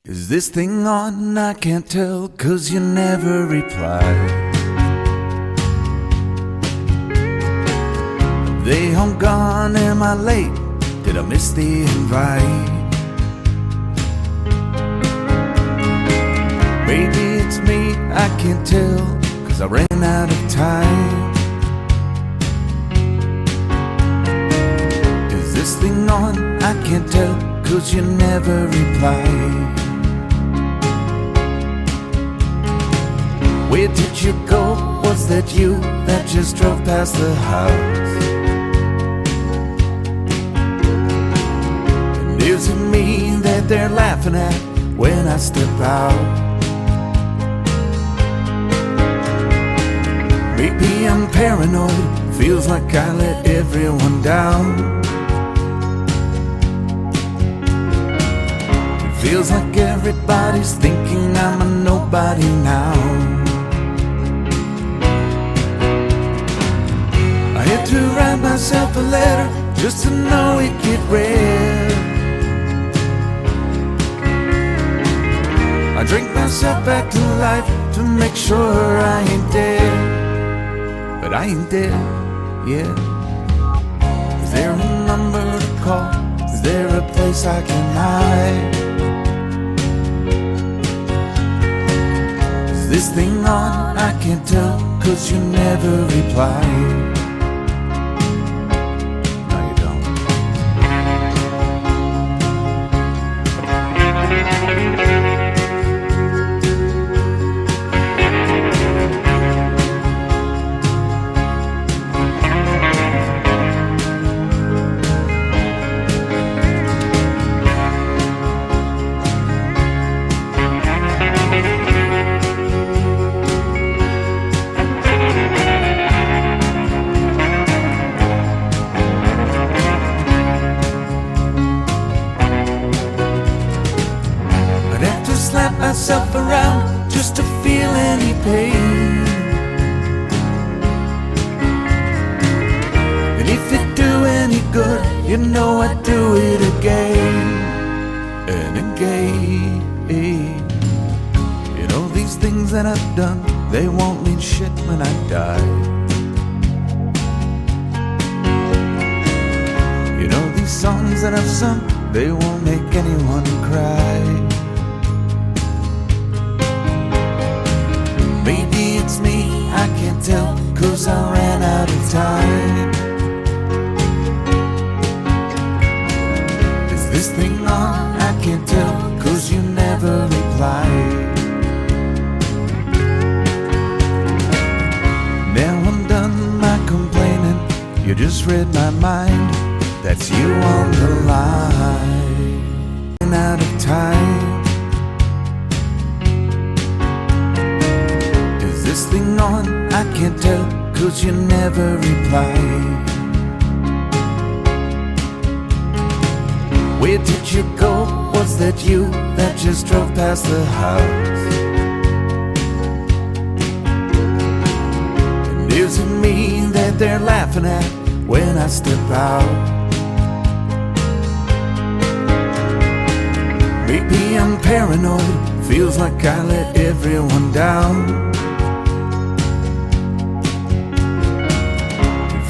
Is this thing on? I can't tell, 'cause you never reply. Are they home gone? Am I late? Did I miss the invite? Maybe it's me, I can't tell, 'cause I ran out of time. Is this thing on? I can't tell, 'cause you never reply. Where did you go? Was that you that just drove past the house? And is it me that they're laughing at when I step out? Maybe I'm paranoid, feels like I let everyone down. It feels like everybody's thinking I'm a nobody now. I had to write myself a letter just to know it'd get read. I drink myself back to life to make sure I ain't dead. But I ain't dead yet. Is there a number to call? Is there a place I can hide? Is this thing on? I can't tell, 'cause you never reply. Slap myself around just to feel any pain. And if it do any good, you know I'd do it again and again. You know, these things that I've done, they won't mean shit when I die. You know, these songs that I've sung, they won't make anyone cry. Maybe it's me, I can't tell, 'cause I ran out of time. Is this thing on? I can't tell, 'cause you never reply. Now I'm done my complaining, you just read my mind. That's you on the line. Ran out of time. This thing on? I can't tell, 'cause you never reply. Where did you go? Was that you that just drove past the house? And is it me that they're laughing at when I step out? Maybe I'm paranoid, feels like I let everyone down.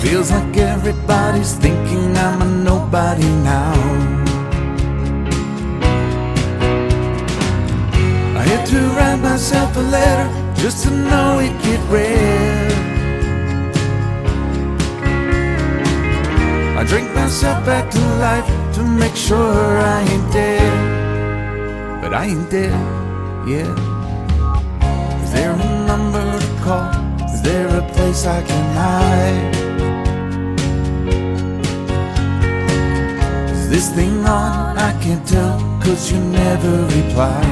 Feels like everybody's thinking I'm a nobody now. I had to write myself a letter just to know it'd get read. I drink myself back to life to make sure I ain't dead. But I ain't dead yet. Is there a number to call? Is there a place I can hide? This thing on? I can't tell, 'cause you never reply.